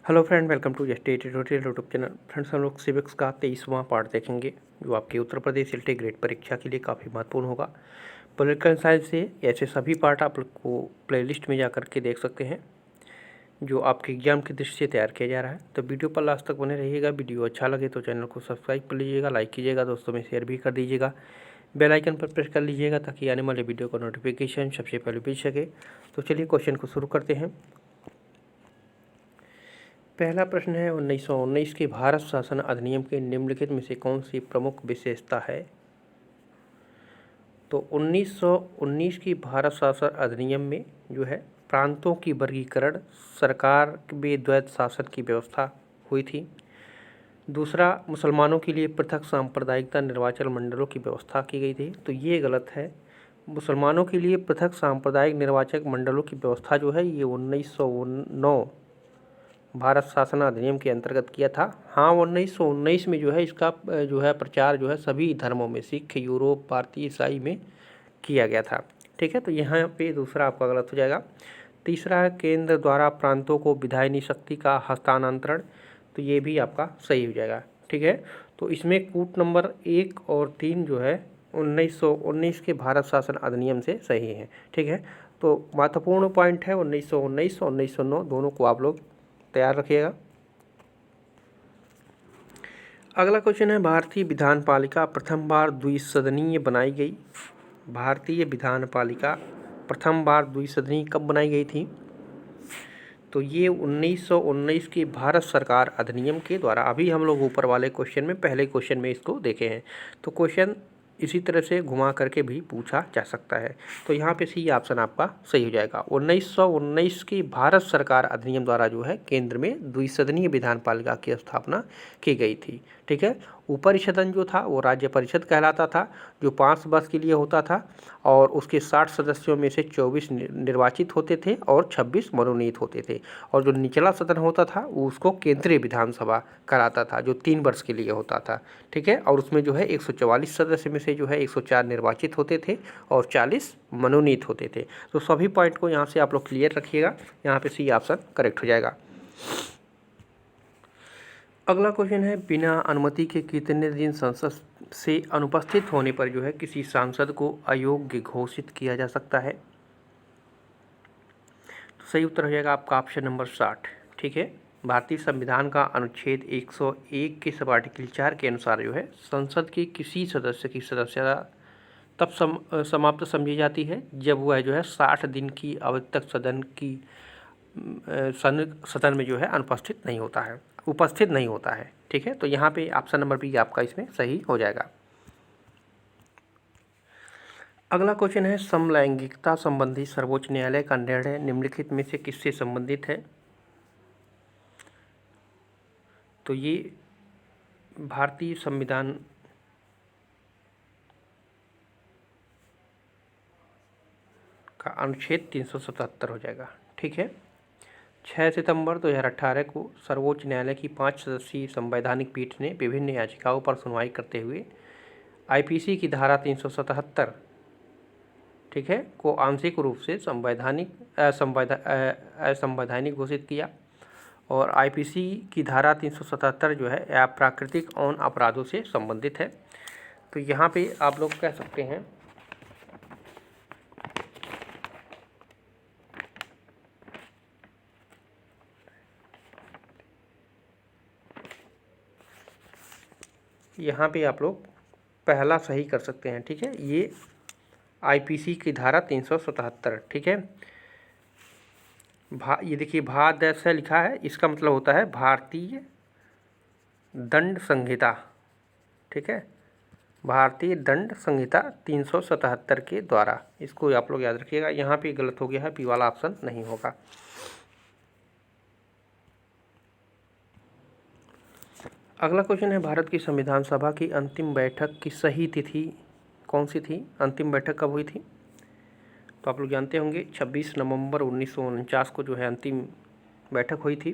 Hello friend, welcome to state tutorial YouTube channel. Friends, हम लोग civics का 23वां part देखेंगे, जो आपके उत्तर प्रदेश एलटी ग्रेड परीक्षा के लिए काफ़ी महत्वपूर्ण होगा। पॉलिटिकल साइंस से ऐसे सभी पार्ट आप लोग को प्लेलिस्ट में जा कर के देख सकते हैं, जो आपके एग्जाम की दृष्टि से तैयार किया जा रहा है। तो वीडियो पर लास्ट तक बने रहिएगा। वीडियो अच्छा लगे तो चैनल को सब्सक्राइब कर लीजिएगा, लाइक कीजिएगा, दोस्तों में शेयर भी कर दीजिएगा, बेल आइकन पर प्रेस कर लीजिएगा ताकि आने वाले वीडियो का नोटिफिकेशन सबसे पहले मिल सके। तो चलिए क्वेश्चन को शुरू करते हैं। पहला प्रश्न है, 1919 के भारत शासन अधिनियम के निम्नलिखित में से कौन सी प्रमुख विशेषता है? तो 1919 की भारत शासन अधिनियम में जो है प्रांतों की वर्गीकरण, सरकार में द्वैत शासन की व्यवस्था हुई थी। दूसरा, मुसलमानों के लिए पृथक सांप्रदायिकता निर्वाचन मंडलों की व्यवस्था की गई थी। तो ये गलत है। मुसलमानों के लिए पृथक सांप्रदायिक निर्वाचक मंडलों की व्यवस्था जो है ये 1909 भारत शासन अधिनियम के अंतर्गत किया था। हाँ, 1919 में जो है इसका जो है प्रचार जो है सभी धर्मों में, सिख, यूरोप, भारतीय, ईसाई में किया गया था। ठीक है, तो यहाँ पे दूसरा आपका गलत हो जाएगा। तीसरा है, केंद्र द्वारा प्रांतों को विधायनी शक्ति का हस्तांतरण। तो ये भी आपका सही हो जाएगा। ठीक है, तो इसमें कूट नंबर 1 और 3 जो है 1919 के भारत शासन अधिनियम से सही है। ठीक है, तो महत्वपूर्ण पॉइंट है 1919 और 1909 दोनों को आप लोग तैयार रखिएगा। अगला क्वेश्चन है, भारतीय विधान पालिका प्रथम बार द्विसदनीय बनाई गई। भारतीय विधान पालिका प्रथम बार द्विसदनीय कब बनाई गई थी? तो ये 1919 की भारत सरकार अधिनियम के द्वारा। अभी हम लोग ऊपर वाले क्वेश्चन में, पहले क्वेश्चन में इसको देखे हैं। तो क्वेश्चन इसी तरह से घुमा करके भी पूछा जा सकता है। तो यहाँ पे सी ऑप्शन आपका सही हो जाएगा। 1919 की भारत सरकार अधिनियम द्वारा जो है केंद्र में द्विसदनीय विधान पालिका की स्थापना की गई थी। ठीक है, ऊपरी सदन जो था वो राज्य परिषद कहलाता था, जो 5 वर्ष के लिए होता था, और उसके 60 सदस्यों में से 24 निर्वाचित होते थे और 26 मनोनीत होते थे। और जो निचला सदन होता था वो उसको केंद्रीय विधानसभा कराता था, जो 3 वर्ष के लिए होता था। ठीक है, और उसमें जो है 144 सदस्य में से जो है 104 निर्वाचित होते थे और 40 मनोनीत होते थे। तो सभी पॉइंट को यहाँ से आप लोग क्लियर रखिएगा। यहाँ पे सी ऑप्शन करेक्ट हो जाएगा। अगला क्वेश्चन है, बिना अनुमति के कितने दिन संसद से अनुपस्थित होने पर जो है किसी सांसद को अयोग्य घोषित किया जा सकता है? तो सही उत्तर हो जाएगा आपका ऑप्शन नंबर 60। ठीक है, भारतीय संविधान का अनुच्छेद 101 के सब आर्टिकल 4 के अनुसार जो है संसद के किसी सदस्य की सदस्यता तब समाप्त समझी जाती है जब वह जो है 60 दिन की अवधि तक सदन में जो है उपस्थित नहीं होता है। ठीक है, तो यहाँ पे ऑप्शन नंबर बी आपका इसमें सही हो जाएगा। अगला क्वेश्चन है, समलैंगिकता संबंधी सर्वोच्च न्यायालय का निर्णय निम्नलिखित में से किससे संबंधित है? तो ये भारतीय संविधान का अनुच्छेद 377 हो जाएगा। ठीक है, 6 सितंबर 2018 को सर्वोच्च न्यायालय की 5 सदस्यीय संवैधानिक पीठ ने विभिन्न याचिकाओं पर सुनवाई करते हुए आईपीसी की धारा 377, ठीक है, को आंशिक रूप से असंवैधानिक घोषित किया। और आईपीसी की धारा 377 जो है अप्राकृतिक यौन अपराधों से संबंधित है। तो यहाँ पे आप लोग कह सकते हैं यहाँ पे आप लोग पहला सही कर सकते हैं। ठीक है, ये आईपीसी की धारा 377। ठीक है, ये देखिए भाद से लिखा है, इसका मतलब होता है भारतीय दंड संहिता। ठीक है, भारतीय दंड संहिता 377 के द्वारा, इसको आप लोग याद रखिएगा। यहाँ पे गलत हो गया है, पी वाला ऑप्शन नहीं होगा। अगला क्वेश्चन है, भारत की संविधान सभा की अंतिम बैठक की सही तिथि कौन सी थी? अंतिम बैठक कब हुई थी? तो आप लोग जानते होंगे 26 नवंबर 1949 को जो है अंतिम बैठक हुई थी।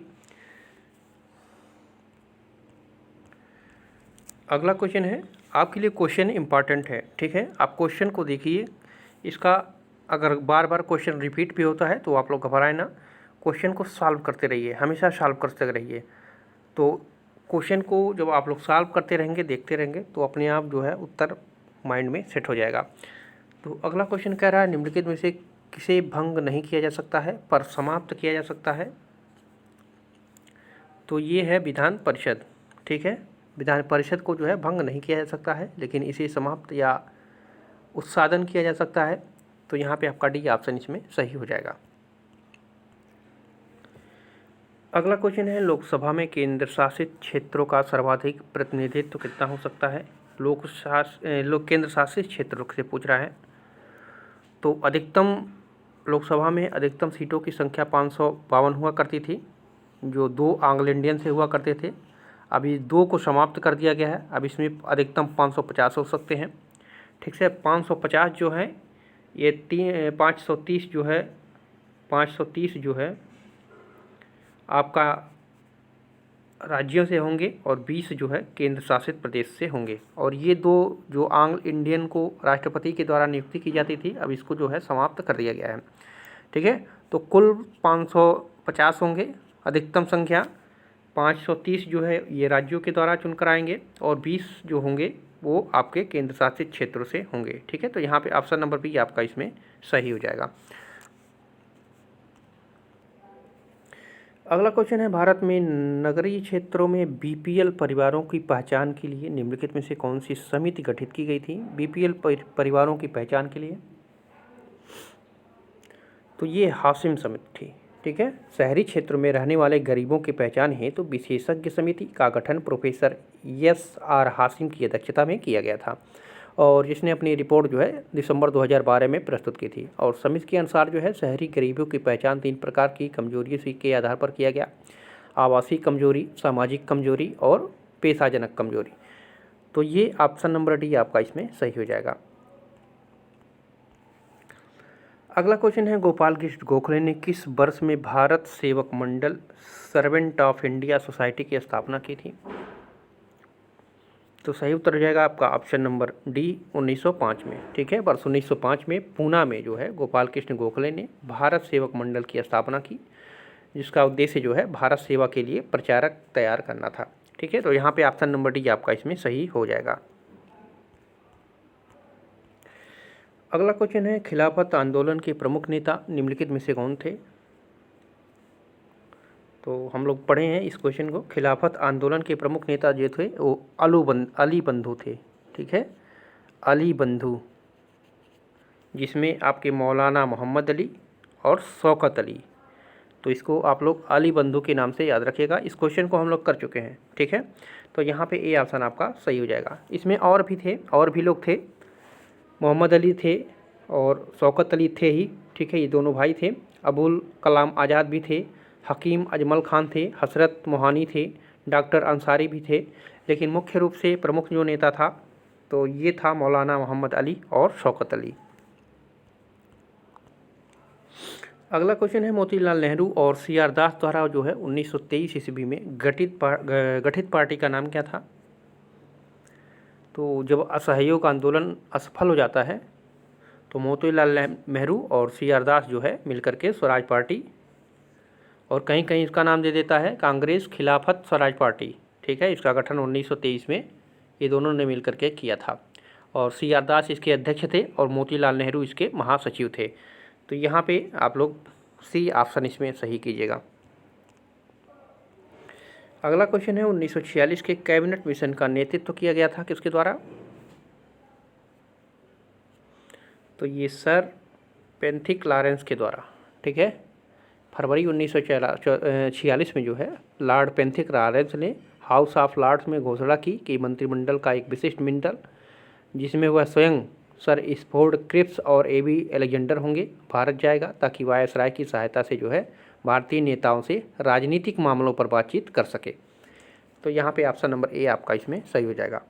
अगला क्वेश्चन है, आपके लिए क्वेश्चन इंपॉर्टेंट है। ठीक है, आप क्वेश्चन को देखिए, इसका अगर बार बार क्वेश्चन रिपीट भी होता है तो आप लोग घबराएं ना। क्वेश्चन को सॉल्व करते रहिए, हमेशा सॉल्व करते रहिए। तो क्वेश्चन को जब आप लोग सॉल्व करते रहेंगे, देखते रहेंगे, तो अपने आप जो है उत्तर माइंड में सेट हो जाएगा। तो अगला क्वेश्चन कह रहा है निम्नलिखित में से किसे भंग नहीं किया जा सकता है पर समाप्त किया जा सकता है। तो ये है विधान परिषद, ठीक है। विधान परिषद को जो है भंग नहीं किया जा सकता है, लेकिन इसे समाप्त या उत्साधन किया जा सकता है। तो यहाँ पे आपका डी ऑप्शन इसमें सही हो जाएगा। अगला क्वेश्चन है लोकसभा में केंद्र शासित क्षेत्रों का सर्वाधिक प्रतिनिधित्व कितना हो सकता है। लोग केंद्र शासित क्षेत्रों से पूछ रहा है। तो अधिकतम लोकसभा में अधिकतम सीटों की संख्या 552 हुआ करती थी, जो 2 एंग्लो इंडियन से हुआ करते थे। अभी 2 को समाप्त कर दिया गया है, अब इसमें अधिकतम 550 हो सकते हैं, ठीक से। 550 जो है ये 530 जो है 530 जो है आपका राज्यों से होंगे और 20 जो है केंद्र शासित प्रदेश से होंगे। और ये 2 जो एंग्लो इंडियन को राष्ट्रपति के द्वारा नियुक्ति की जाती थी, अब इसको जो है समाप्त कर दिया गया है, ठीक है। तो कुल 550 होंगे अधिकतम संख्या, 530 जो है ये राज्यों के द्वारा चुनकर आएंगे और 20 जो होंगे वो आपके केंद्र शासित क्षेत्रों से होंगे, ठीक है। तो यहाँ पे ऑप्शन नंबर बी आपका इसमें सही हो जाएगा। अगला क्वेश्चन है भारत में नगरीय क्षेत्रों में बीपीएल परिवारों की पहचान के लिए निम्नलिखित में से कौन सी समिति गठित की गई थी बीपीएल परिवारों की पहचान के लिए। तो ये हाशिम समिति थी, ठीक है। शहरी क्षेत्रों में रहने वाले गरीबों की पहचान हेतु तो विशेषज्ञ समिति का गठन प्रोफेसर एस.आर. हाशिम की अध्यक्षता में किया गया था और जिसने अपनी रिपोर्ट जो है दिसंबर 2012 में प्रस्तुत की थी। और समिति के अनुसार जो है शहरी गरीबों की पहचान 3 प्रकार की कमजोरी के आधार पर किया गया: आवासीय कमजोरी, सामाजिक कमजोरी और पेशाजनक कमजोरी। तो ये ऑप्शन नंबर डी आपका इसमें सही हो जाएगा। अगला क्वेश्चन है गोपाल कृष्ण गोखले ने किस वर्ष में भारत सेवक मंडल सर्वेंट ऑफ इंडिया सोसाइटी की स्थापना की थी। तो सही उत्तर हो जाएगा आपका ऑप्शन नंबर डी 1905 में, ठीक है। वर्ष 1905 में पूना में जो है गोपाल कृष्ण गोखले ने भारत सेवक मंडल की स्थापना की, जिसका उद्देश्य जो है भारत सेवा के लिए प्रचारक तैयार करना था, ठीक है। तो यहाँ पे ऑप्शन नंबर डी आपका इसमें सही हो जाएगा। अगला क्वेश्चन है खिलाफत आंदोलन के प्रमुख नेता निम्नलिखित में से कौन थे। तो हम लोग पढ़े हैं इस क्वेश्चन को। खिलाफत आंदोलन के प्रमुख नेता जो थे वो अली बंधु थे, ठीक है। अली बंधु, जिसमें आपके मौलाना मोहम्मद अली और शौकत अली। तो इसको आप लोग अली बंधु के नाम से याद रखिएगा। इस क्वेश्चन को हम लोग कर चुके हैं, ठीक है। तो यहाँ पे ए ऑप्शन आपका सही हो जाएगा। इसमें और भी थे, और भी लोग थे, मोहम्मद अली थे और शौकत अली थे ही, ठीक है। ये दोनों भाई थे। अबुल कलाम आज़ाद भी थे, हकीम अजमल खान थे, हसरत मोहानी थे, डॉक्टर अंसारी भी थे, लेकिन मुख्य रूप से प्रमुख जो नेता था तो ये था मौलाना मोहम्मद अली और शौकत अली। अगला क्वेश्चन है मोतीलाल नेहरू और सी.आर. दास द्वारा जो है 1923 ईस्वी में गठित पार्टी का नाम क्या था। तो जब असहयोग आंदोलन असफल हो जाता है तो मोतीलाल नेहरू और सी.आर. दास जो है मिलकर के स्वराज पार्टी, और कहीं कहीं इसका नाम दे देता है कांग्रेस खिलाफत स्वराज पार्टी, ठीक है। इसका गठन 1923 में ये दोनों ने मिलकर के किया था और सी.आर. दास इसके अध्यक्ष थे और मोतीलाल नेहरू इसके महासचिव थे। तो यहाँ पे आप लोग सी ऑप्शन इसमें सही कीजिएगा। अगला क्वेश्चन है 1946 के कैबिनेट मिशन का नेतृत्व किया गया था किसके द्वारा। तो ये सर पेंथिक लॉरेंस के द्वारा, ठीक है। फरवरी 1946 में जो है लॉर्ड पेंथिक लॉरेंस ने हाउस ऑफ लॉर्ड्स में घोषणा की कि मंत्रिमंडल का एक विशिष्ट मंडल, जिसमें वह स्वयं सर स्फोर्ड क्रिप्स और ए.बी. अलेक्जेंडर होंगे, भारत जाएगा ताकि वायसराय की सहायता से जो है भारतीय नेताओं से राजनीतिक मामलों पर बातचीत कर सके। तो यहाँ पे ऑप्शन नंबर ए आपका इसमें सही हो जाएगा।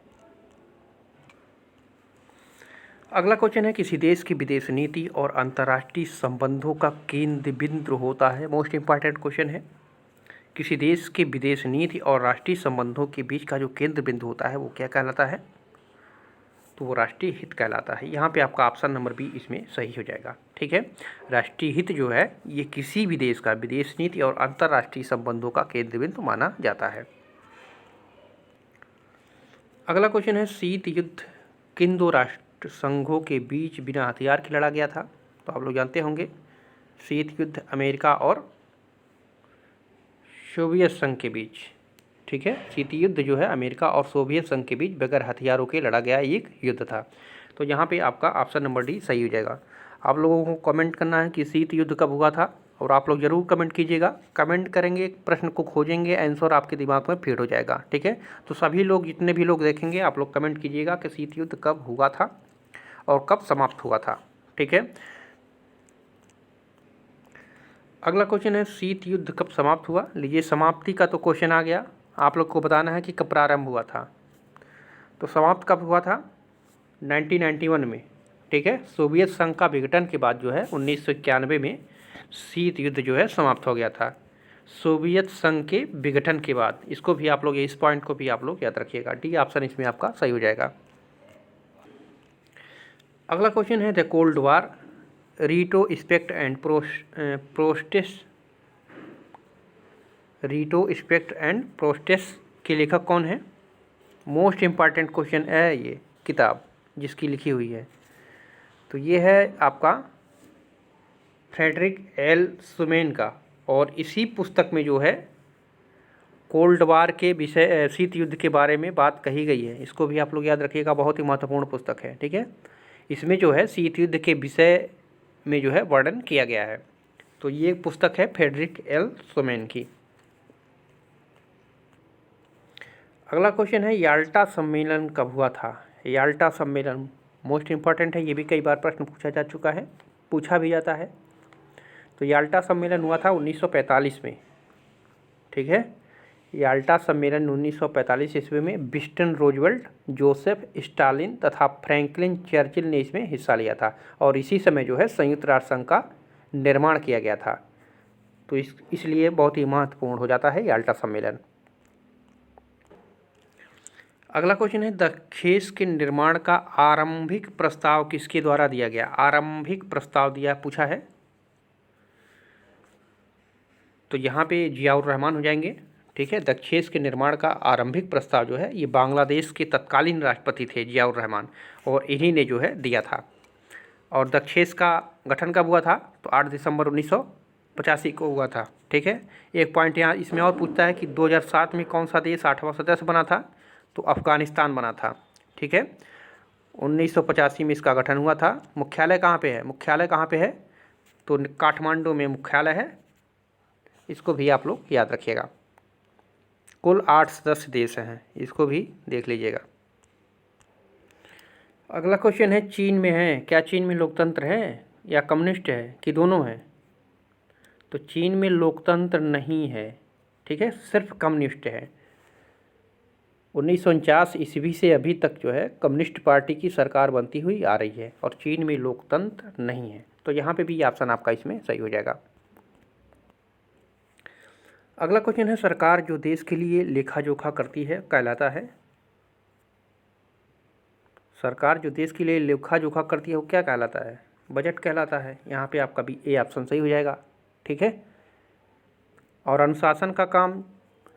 अगला क्वेश्चन है किसी देश की विदेश नीति और अंतर्राष्ट्रीय संबंधों का केंद्र बिंदु होता है। मोस्ट इंपॉर्टेंट क्वेश्चन है। किसी देश के विदेश नीति और राष्ट्रीय संबंधों के बीच का जो केंद्र बिंदु होता है वो क्या कहलाता है। तो वो राष्ट्रीय हित कहलाता है। यहाँ पे आपका ऑप्शन नंबर बी इसमें सही हो जाएगा। ठीक है, राष्ट्रीय हित जो है ये किसी भी देश का विदेश नीति और अंतर्राष्ट्रीय संबंधों का केंद्र बिंदु माना जाता है। अगला क्वेश्चन है, शीत युद्ध किन दो राष्ट्र संघों के बीच बिना हथियार के लड़ा गया था? तो आप लोग जानते होंगे, शीत युद्ध अमेरिका और सोवियत संघ के बीच। ठीक है, शीत युद्ध जो है अमेरिका और सोवियत संघ के बीच बगैर हथियारों के लड़ा गया एक युद्ध था। तो यहाँ पे आपका ऑप्शन नंबर डी सही हो जाएगा। आप लोगों को कमेंट करना है कि शीत युद्ध कब हुआ था, और आप लोग ज़रूर कमेंट कीजिएगा। कमेंट करेंगे, प्रश्न को खोजेंगे, आंसर आपके दिमाग में फीड हो जाएगा। ठीक है, तो सभी लोग, जितने भी लोग देखेंगे, आप लोग कमेंट कीजिएगा कि शीत युद्ध कब हुआ था और कब समाप्त हुआ था। ठीक है, अगला क्वेश्चन है, शीत युद्ध कब समाप्त हुआ? लीजिए, समाप्ति का तो क्वेश्चन आ गया, आप लोग को बताना है कि कब प्रारंभ हुआ था। तो समाप्त कब हुआ था? 1991 में। ठीक है, सोवियत संघ का विघटन के बाद जो है 1991 में शीत युद्ध जो है समाप्त हो गया था, सोवियत संघ के विघटन के बाद। इसको भी आप लोग, इस पॉइंट को भी आप लोग याद रखिएगा। डी ऑप्शन इसमें आपका सही हो जाएगा। अगला क्वेश्चन है, the cold war retrospect and प्रोस्टेस के लेखक कौन है? मोस्ट इम्पॉर्टेंट क्वेश्चन है ये किताब जिसकी लिखी हुई है। तो ये है आपका फ्रेडरिक एल सुमेन का, और इसी पुस्तक में जो है कोल्ड वार के विषय, शीत युद्ध के बारे में बात कही गई है। इसको भी आप लोग याद रखिएगा, बहुत ही महत्वपूर्ण पुस्तक है। ठीक है, इसमें जो है शीत युद्ध के विषय में जो है वर्णन किया गया है। तो ये पुस्तक है फ्रेडरिक एल सुमेन की। अगला क्वेश्चन है, याल्टा सम्मेलन कब हुआ था? याल्टा सम्मेलन मोस्ट इम्पॉर्टेंट है, ये भी कई बार प्रश्न पूछा जा चुका है, पूछा भी जाता है। तो याल्टा सम्मेलन हुआ था 1945 में। ठीक है, याल्टा सम्मेलन 1945 ईस्वी में विंस्टन रूजवेल्ट, जोसेफ स्टालिन तथा फ्रैंकलिन चर्चिल ने इसमें हिस्सा लिया था, और इसी समय जो है संयुक्त राष्ट्र संघ का निर्माण किया गया था। तो इसलिए बहुत ही महत्वपूर्ण हो जाता है याल्टा सम्मेलन। अगला क्वेश्चन है, दक्षेस के निर्माण का आरंभिक प्रस्ताव किसके द्वारा दिया गया? आरंभिक प्रस्ताव दिया पूछा है, तो यहाँ पे जियाउर रहमान हो जाएंगे। ठीक है, दक्षेस के निर्माण का आरंभिक प्रस्ताव जो है ये बांग्लादेश के तत्कालीन राष्ट्रपति थे जियाउर रहमान, और इन्हीं ने जो है दिया था। और दक्षेस का गठन कब हुआ था? तो 8 दिसंबर 1985 को हुआ था। ठीक है, एक पॉइंट यहाँ इसमें और पूछता है कि 2007 में कौन सा देश 8वां सदस्य बना था? तो अफ़गानिस्तान बना था। ठीक है, 1985 में इसका गठन हुआ था। मुख्यालय कहाँ पे है? मुख्यालय कहाँ पे है? तो काठमांडू में मुख्यालय है। इसको भी आप लोग याद रखिएगा। कुल 8 सदस्य देश हैं, इसको भी देख लीजिएगा। अगला क्वेश्चन है, चीन में है, क्या चीन में लोकतंत्र है या कम्युनिस्ट है कि दोनों है? तो चीन में लोकतंत्र नहीं है। ठीक है, सिर्फ कम्युनिस्ट है। 1949 ईस्वी से अभी तक जो है कम्युनिस्ट पार्टी की सरकार बनती हुई आ रही है, और चीन में लोकतंत्र नहीं है। तो यहाँ पे भी ऑप्शन आपका इसमें सही हो जाएगा। अगला क्वेश्चन है, सरकार जो देश के लिए लेखा जोखा करती है कहलाता है? सरकार जो देश के लिए लेखा जोखा करती है वो क्या कहलाता है? बजट कहलाता है। यहाँ पे आपका भी ए ऑप्शन सही हो जाएगा। ठीक है, और अनुशासन का काम,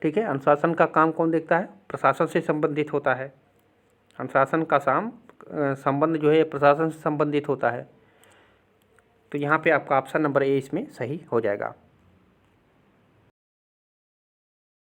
ठीक है, अनुशासन का काम कौन देखता है? प्रशासन से संबंधित होता है। अनुशासन का संबंध जो है प्रशासन से संबंधित होता है। तो यहाँ पे आपका ऑप्शन नंबर ए इसमें सही हो जाएगा।